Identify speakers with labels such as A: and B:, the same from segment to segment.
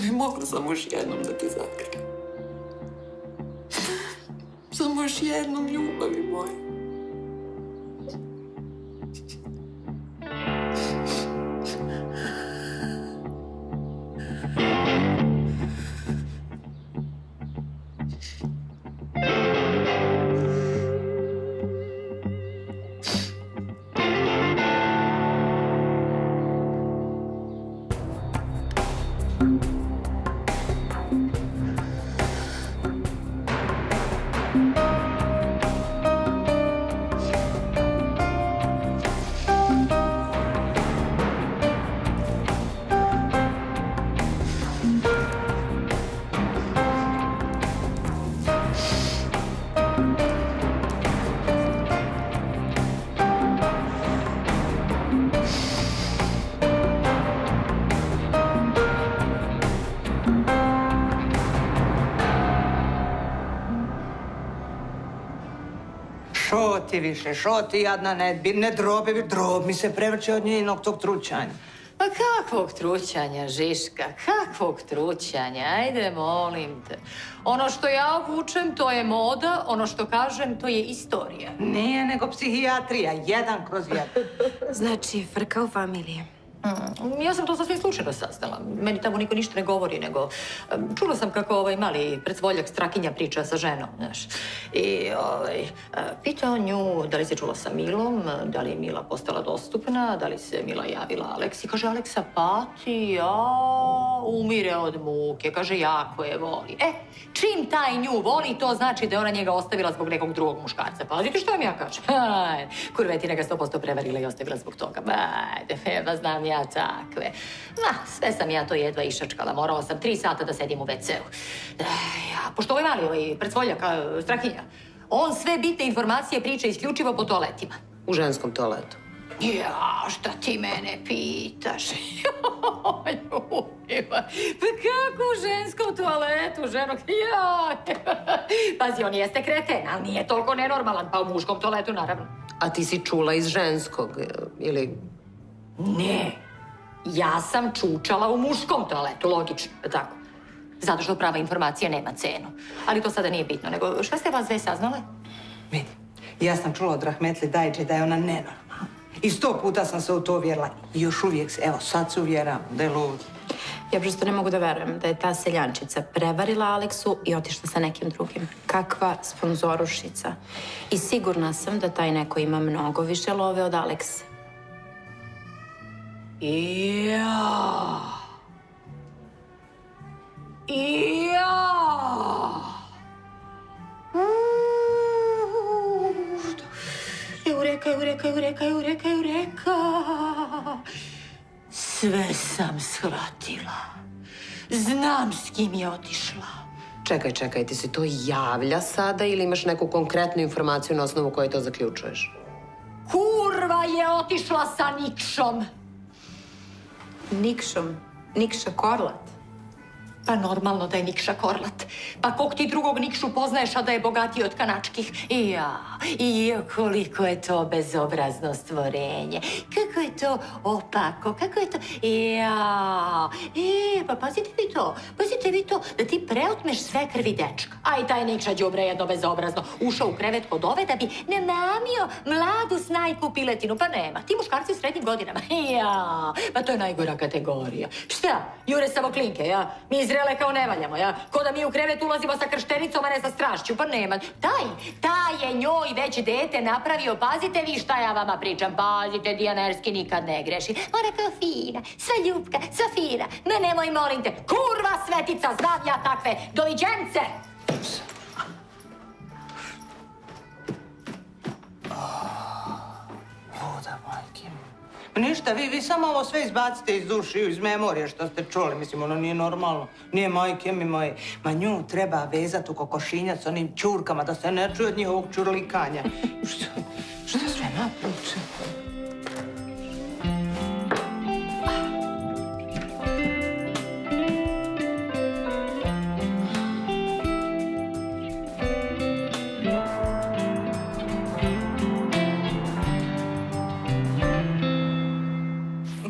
A: bi mogla samo još jednom da te zakrijem. Samo još jednom, ljubavi moja.
B: Šoti više, šoti jadna, ne drob mi se prevrće od njenog tog trućanja.
C: Pa kakvog trućanja, Žiška, kakvog trućanja? Ajde, molim te. Ono što ja obučem, to je moda, ono što kažem, to je istorija.
B: Nije nego psihijatrija, 1/1.
D: Znači, frka u familiji.
C: Ja sam to sasvim slučajno saznala. Meni tamo niko ništa ne govori, nego čula sam kako ovaj mali predsvoljak Strakinja priča sa ženom, znaš. I pitao nju da li se čula sa Milom, da li je Mila postala dostupna, da li se Mila javila Aleksi. Kaže, Aleksa pati, umire od muke. Kaže, jako je voli. Čim taj nju voli, to znači da je ona njega ostavila zbog nekog drugog muškarca. Pazite što vam ja kažem. Kurvetina ga 100% prevarila i ostavila zbog toga. Ajde, znam ja takve. Sve sam ja to jedva išačkala. Morala sam 3 sata da sedim u WC-u. Pošto ovaj mali, predsvoljak, Strahinja, on sve bitne informacije priča isključivo po toaletima.
A: U ženskom toaletu.
C: Ja, šta ti mene pitaš? Pa kako u ženskom toaletu, ženog? Pazi, on jeste kreten, ali nije toliko nenormalan, pa u muškom toaletu, naravno.
A: A ti si čula iz ženskog, ili...
C: Ne, ja sam čučala u muškom toaletu, logično, tako. Zato što prava informacija nema cenu. Ali to sada nije bitno, nego šta ste vas dve saznale?
B: Vidi, ja sam čula od Rahmetli Dajđe da je ona nenormalna. I 100 puta sam se u to uvjerila. I još uvijek se, evo, sad se uvjeram da je lud.
D: Ja prosto ne mogu da verujem da je ta seljančica prevarila Aleksu i otišla sa nekim drugim. Kakva sponzorušica. I sigurna sam da taj neko ima mnogo više love od Alekse.
C: Eureka. Sve sam shvatila. Znam s kim je otišla.
A: Čekaj, ti si to javlja sada ili imaš neku konkretnu informaciju na osnovu koje to zaključuješ?
C: Kurva je otišla sa Nikšom.
D: Nikšom? Nikša Korlat?
C: Pa normalno da je Nikša Korlat. Pa kog ti drugog Nikšu poznaješ, a da je bogatiji od kanačkih? I koliko je to bezobrazno stvorenje. Kako je to opako, kako je to... Pa pazite vi to, da ti preotmeš sve krvi dečka. A i taj Nikša đubre jedno bezobrazno. Ušao u krevet kod ove da bi namamio mladu snajku piletinu. Pa nema, ti muškarci u srednjim godinama. Pa to je najgora kategorija. Šta? Jure samo klinke, ja? Mi izrele kao ne valjamo, ja? Ko da mi u krevet ulazimo sa krštenicom, a ne sa strašću. Pa nema. Taj je njoj već dete napravio. Pazite vi šta ja vama pričam. Pazite, Dijanerski nikad ne greši. Ona kao fina, sva ljubka, sva fina. Ma nemoj, molim te. Kurva svetica, znam ja takve. Doviđence!
B: Voda, majke. Ništa, vi samo ovo sve izbacite iz duše i iz memorije što ste čuli. Mislim, ono nije normalno. Nije, majke mi moje. Ma nju treba vezati u kokošinjac s onim čurkama da se ne čuje od njihovog čurlikanja. Šta sve napriče?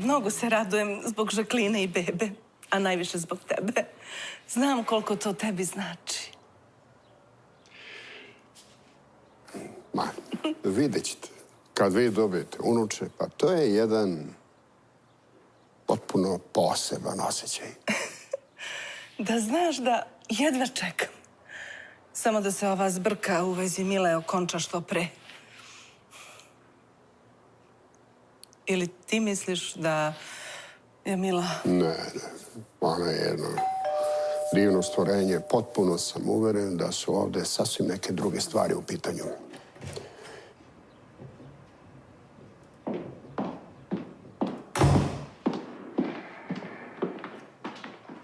E: Mnogo se radujem zbog Žakline i bebe. a najviše zbog tebe. Znam koliko to tebi znači.
F: Ma, vidjet ćete. Kad vi dobijete unuče, pa to je jedan potpuno poseban osjećaj.
E: Da znaš da jedva čekam. Samo da se ova zbrka u vezi Mile okonča što pre. Ili ti misliš da je Mila...
F: Ne. Ona je jedno divno stvorenje. Potpuno sam uveren da su ovde sasvim neke druge stvari u pitanju.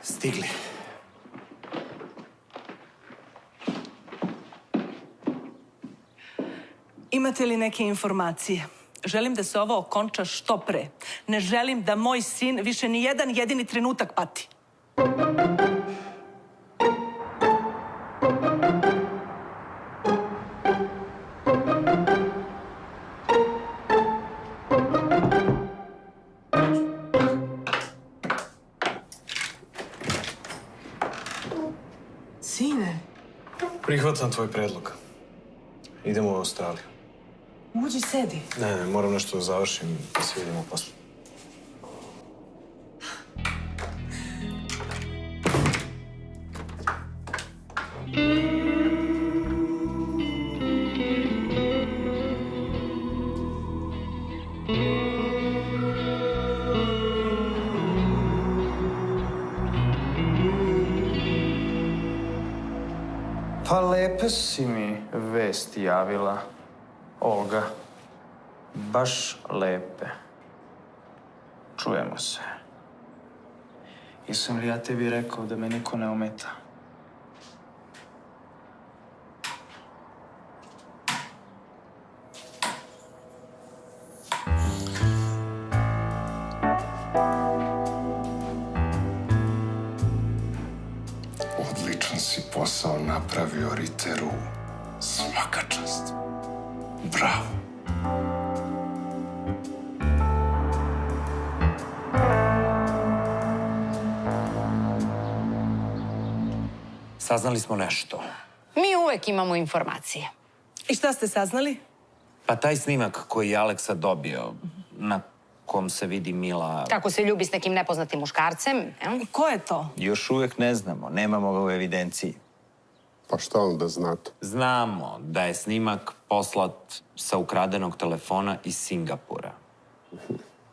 G: Stigli.
E: Imate li neke informacije? Želim da se ovo okonča što pre. Ne želim da moj sin više ni jedan jedini trenutak pati. Sine,
G: Prihvatam tvoj predlog. Idemo u Australiju.
E: uđi, sedi.
G: Ne, moram nešto da završim i se vidimo posle.
H: Pa lepe si mi vesti javila, Olga. Baš lepe. Čujemo se. Jesam li ja tebi rekao da me niko ne ometa?
I: Odličan si posao napravio, Riteru. Svaka čast. Bravo.
J: Saznali smo nešto.
D: Mi uvek imamo informacije.
E: I šta ste saznali?
J: Pa taj snimak koji je Aleksa dobio, na kom se vidi Mila...
D: Kako se ljubi s nekim nepoznatim muškarcem, jel?
E: Ko je to?
H: Još uvek ne znamo, nemamo ga u evidenciji.
F: Pa šta onda znate?
J: Znamo da je snimak poslat sa ukradenog telefona iz Singapura.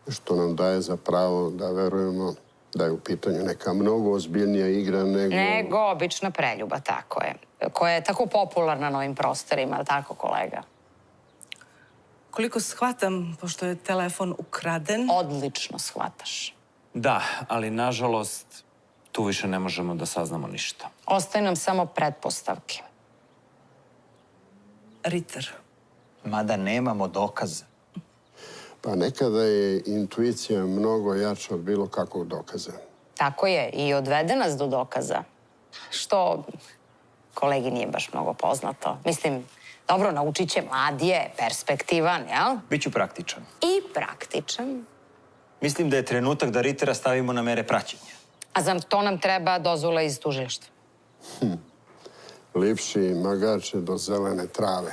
F: Što nam daje za pravo da verujemo da je u pitanju neka mnogo ozbiljnija igra nego...
D: Nego obična preljuba, tako je. Koja je tako popularna na ovim prostorima, ali tako, kolega?
E: Koliko shvatam, pošto je telefon ukraden...
D: Odlično shvataš.
J: Da, ali nažalost, tu više ne možemo da saznamo ništa.
D: Ostaje nam samo pretpostavke.
E: Riter.
H: Mada nemamo dokaza.
F: Pa nekada je intuicija mnogo jača od bilo kakvog dokaza.
D: Tako je, i odvede nas do dokaza. Što kolegi nije baš mnogo poznato. Mislim, dobro, naučit će, mlad je, perspektivan, jel?
H: Biću praktičan.
D: I praktičan.
H: Mislim da je trenutak da Ritera stavimo na mere praćenja.
D: A za to nam treba dozvola iz tužilaštva.
F: Lipši magače do zelene trave.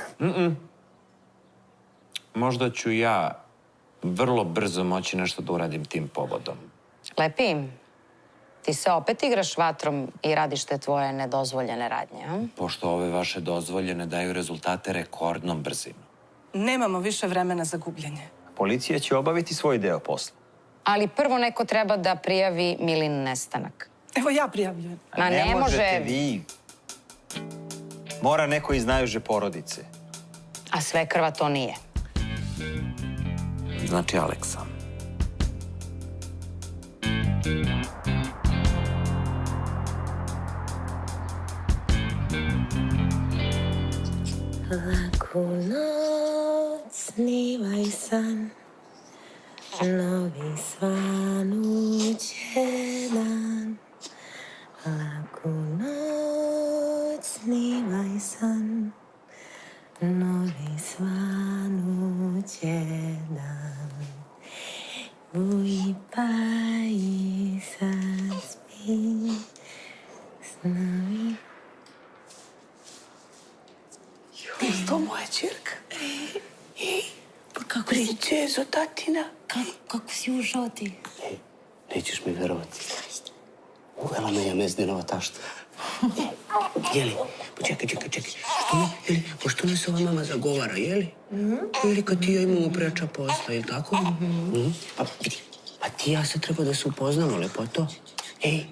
J: Možda ću ja vrlo brzo moći nešto da uradim tim povodom.
D: Lepi, ti se opet igraš vatrom i radiš te tvoje nedozvoljene radnje, a?
J: Pošto ove vaše dozvoljene daju rezultate rekordnom brzinom.
E: Nemamo više vremena za gubljenje.
H: Policija će obaviti svoj deo posla.
D: Ali prvo neko treba da prijavi Milin nestanak.
E: Evo ja prijavljujem.
D: Ma ne može...
H: možete vi. Mora neko iz najuže porodice.
D: A sve krva to nije.
J: Znači Aleksa.
K: Laku noć, snivaj san, novi svanuće dan. Laku noć, snivaj san, novi svanuće dan. Buji pa i sad spi.
B: vezu, tatina?
K: Kako si ušao ti?
L: Nećeš mi verovati. Uvela me je Mezdinova tašta. Jeli, čekaj. Pošto me se ova mama zagovara, jeli? Ili kad ti ja imamo preča posla, je li tako? Pa ti ja se treba da se upoznamo, lepoto. Ej,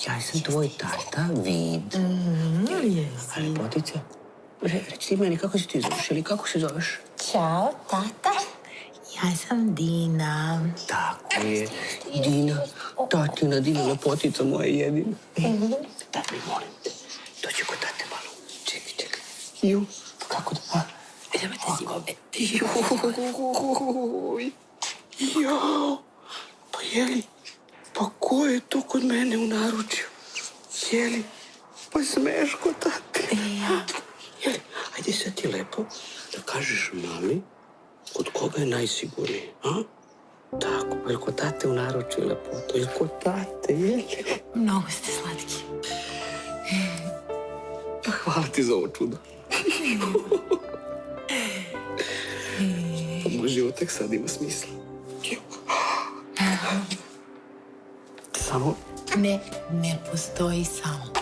L: ja sam tvoj tata, Vid. A lepotice, reci ti meni, kako se ti zoveš ili kako se zoveš?
K: Ćao, tata. Ja sam Dina.
L: Tako je, Dina, tatina, Dina, lepotica moja jedina. Da mi molim te, dođi kod tate malo. Čekaj. Ju, kako da...
K: Nemojte zimove.
L: Jo, pa jeli, pa ko je to kod mene u naručju? Jeli, pa smeš kod tate. Jeli, ajde sad ti lepo da kažeš mami kod koga je najsigurniji, a? Tako, pa je kod tate u naručju lepo, to je kod tate, jeli?
K: Mnogo ste slatki.
L: Hvala ti za ovo čudo. Moj život tek sad ima smisla. Samo...
K: Ne postoji samo.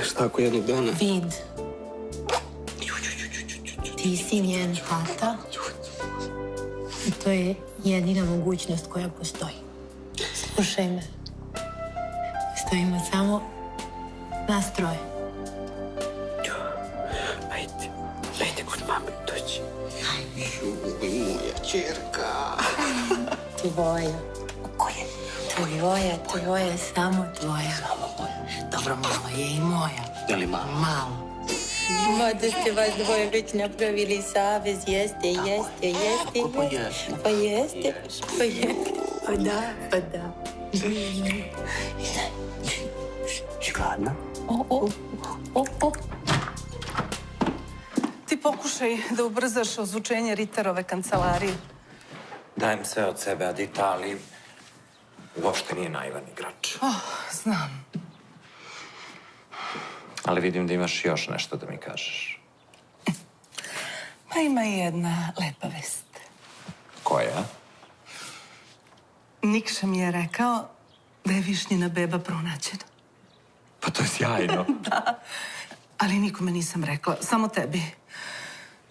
L: Šta ako jednog dana...
K: Vid. Ti si njen tata. I to je jedina mogućnost koja postoji. Slušaj me. Stojimo samo nas troje.
L: Ajde kod mame, dođi. Ljubi moja čerka.
K: Tvoja. Tvoja, samo tvoja. Dobro, malo je i moja.
L: Je li malo?
K: Malo. Da ste vas dvoje već napravili savez, jeste.
L: Kako pa jeste?
K: Pa jeste. Pa da.
L: Si gladna?
E: Ti pokušaj da ubrzaš ozvučenje Riterove kancelarije.
J: Dajem sve od sebe, Adita, ali uopšte nije naivan igrač.
E: Znam.
J: Ali vidim da imaš još nešto da mi kažeš.
E: Pa ima i jedna lepa vest.
J: Koja?
E: Nikša mi je rekao da je Višnjina beba pronađena.
J: Pa to je sjajno.
E: Da, ali nikome nisam rekla, samo tebi.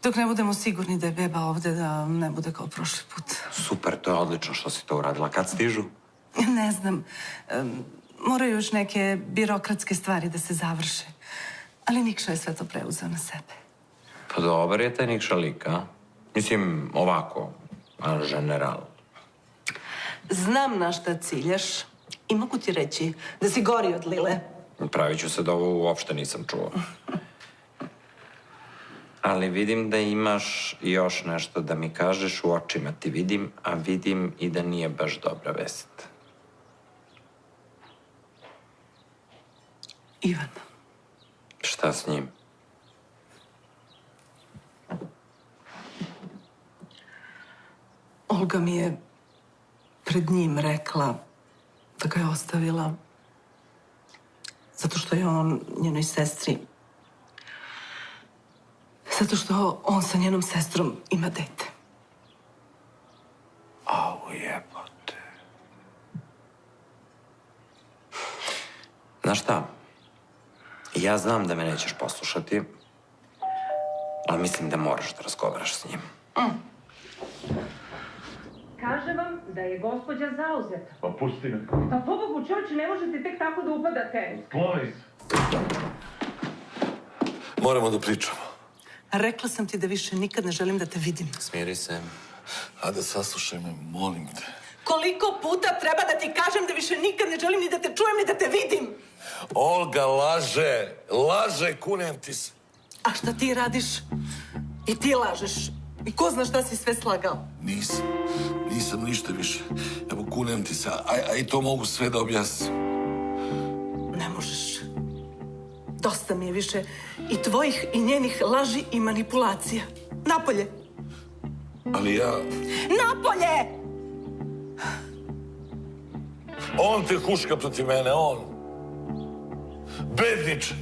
E: Dok ne budemo sigurni da je beba ovde, da ne bude kao prošli put.
J: Super, to je odlično što si to uradila. Kad stižu?
E: Ne znam, moraju još neke birokratske stvari da se završe. Ali Nikša je sve to preuzeo na sebe.
J: Pa dobar je taj Nikša lik, a? Mislim, ovako, a general.
E: Znam na šta ciljaš i mogu ti reći da si gori od Lile.
J: Pravit ću se da ovo uopšte nisam čuo. Ali vidim da imaš još nešto da mi kažeš, u očima ti vidim, a vidim i da nije baš dobra vest.
E: Ivan.
J: Šta s njim?
E: Olga mi je pred njim rekla da ga je ostavila zato što je on njenoj sestri. Zato što on sa njenom sestrom ima dete.
J: Au, jebote. Znaš šta? Ja znam da me nećeš poslušati, ali mislim da moraš da razgovaraš s njim.
M: Kaže vam da je gospođa zauzeta.
I: Pa pusti me.
M: Pa pobogu, čovječe, ne možete tek tako da upadate.
I: Skloni se. Moramo da pričamo.
E: Rekla sam ti da više nikad ne želim da te vidim.
J: Smiri se.
I: Hajde, saslušaj me, molim te.
E: Koliko puta treba da ti kažem da više nikad ne želim ni da te čujem ni da te vidim?
I: Olga laže, kunem ti se.
E: A šta ti radiš? I ti lažeš. I ko zna šta si sve slagao?
I: Nisam ništa više. Evo, kunem ti se, a i to mogu sve da objasnim.
E: Ne možeš. Dosta mi je više i tvojih i njenih laži i manipulacija. Napolje!
I: Ali ja...
E: Napolje!
I: On te huška protiv mene, on. Bedniče.